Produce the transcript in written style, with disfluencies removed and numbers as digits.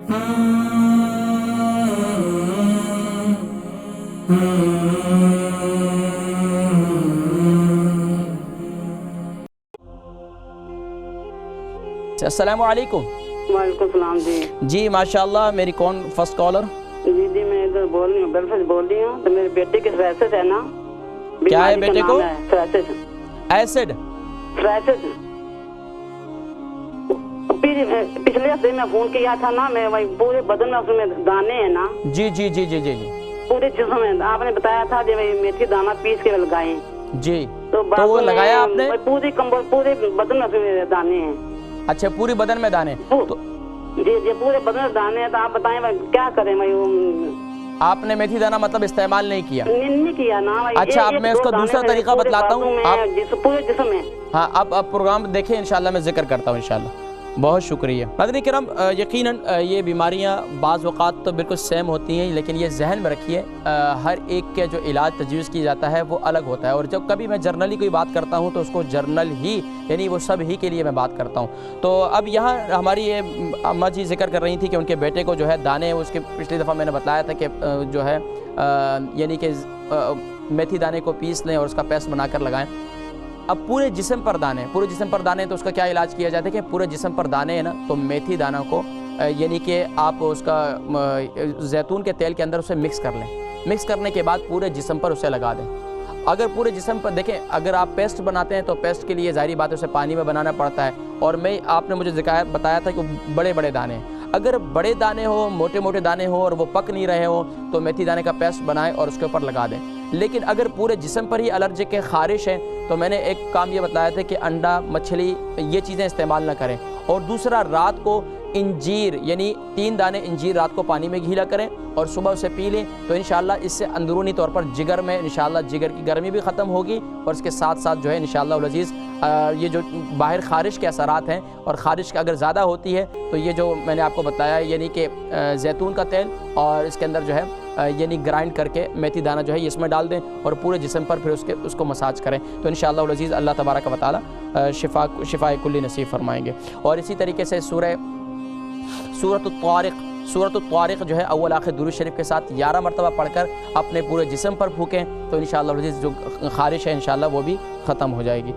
अस्सलामु अलैकुम। वालेकुम सलाम जी। जी माशाल्लाह, मेरी कौन फर्स्ट कॉलर? जी मैं इधर बोल रही हूँ, गल्फ से बोल रही हूँ। तो मेरे बेटे की फ्रैसेस है ना। क्या है बेटे को? फ्रैसेस। एसिड। फ्रैसेस। पिछले हफ्ते में फोन किया था ना, मैं वही पूरे बदन में उसमें दाने हैं ना। जी जी जी जी जी जी। पूरे जिस्म में आपने बताया था जो मेथी दाना पीस के लगाए जी। तो वो लगाया आपने? पूरी कंबल पूरे बदन में उसमें दाने हैं। अच्छा, पूरी बदन में दाने? तो जी जी पूरे बदन में दाने हैं। तो आप बताएं भाई क्या करें? आपने मेथी दाना मतलब इस्तेमाल नहीं किया? नहीं किया ना भाई। अच्छा, अब मैं उसका दूसरा तरीका बतलाता हूँ। पूरे जिस्म में। हाँ, अब प्रोग्राम देखें, इंशाल्लाह मैं जिक्र करता हूँ इंशाल्लाह। बहुत शुक्रिया। नाज़रीन किराम, यकीनन ये बीमारियाँ बाज़ औक़ात तो बिल्कुल सेम होती हैं, लेकिन ये जहन में रखिए हर एक के जो इलाज तजवीज़ की जाता है वो अलग होता है। और जब कभी मैं जर्नली कोई बात करता हूँ तो उसको जर्नल ही, यानी वो सब ही के लिए मैं बात करता हूँ। तो अब यहाँ हमारी ये अम्मा जी जिक्र कर रही थी कि उनके बेटे को जो है दाने, उसके पिछली दफ़ा मैंने बताया था कि जो है यानी कि मेथी दाने को पीस लें और उसका पेस्ट बनाकर लगाएं। अब पूरे जिस्म पर दाने, पूरे जिस्म पर दाने, तो उसका क्या इलाज किया जाता है कि पूरे जिस्म पर दाने हैं ना, तो मेथी दाना को यानी कि आप उसका जैतून के तेल के अंदर उसे मिक्स कर लें। मिक्स करने के बाद पूरे जिस्म पर उसे लगा दें। अगर पूरे जिस्म पर देखें, अगर आप पेस्ट बनाते हैं तो पेस्ट के लिए ज़ाहिरी बात है उसे पानी में बनाना पड़ता है। और आपने मुझे बताया था कि बड़े बड़े दाने हैं। अगर बड़े दाने हो, मोटे मोटे दाने हो और वो पक नहीं रहे हो, तो मेथी दाने का पेस्ट बनाएं और उसके ऊपर लगा दें। लेकिन अगर पूरे जिस्म पर ही एलर्जिक के ख़ारिश है तो मैंने एक काम ये बताया था कि अंडा, मछली, ये चीज़ें इस्तेमाल ना करें। और दूसरा, रात को इंजीर यानी 3 दाने इंजीर रात को पानी में गीला करें और सुबह उसे पी लें, तो इंशाल्लाह इससे अंदरूनी तौर पर जिगर में इंशाल्लाह जिगर की गर्मी भी ख़त्म होगी। और इसके साथ साथ जो है इंशाल्लाह उल अज़ीज़ ये जो बाहर ख़ारिश के असरात हैं, और ख़ारिश अगर ज़्यादा होती है तो ये जो मैंने आपको बताया यानी कि जैतून का तेल और इसके अंदर जो है यानी ग्राइंड करके मेथी दाना जो है ये इसमें डाल दें और पूरे जिस्म पर फिर उसको मसाज करें, तो इंशाअल्लाह उल अज़ीज़ अल्लाह तबारक व तआला शिफ़ाए कुल्ली नसीब फरमाएंगे। और इसी तरीके से सूरत तारिक़ जो है अव्वल आखिर दुरूद शरीफ के साथ 11 मरतबा पढ़कर अपने पूरे जिस्म पर फूकें, तो इंशाअल्लाह उल अज़ीज़ जो ख़ारिश है इंशाअल्लाह वो भी ख़त्म हो जाएगी।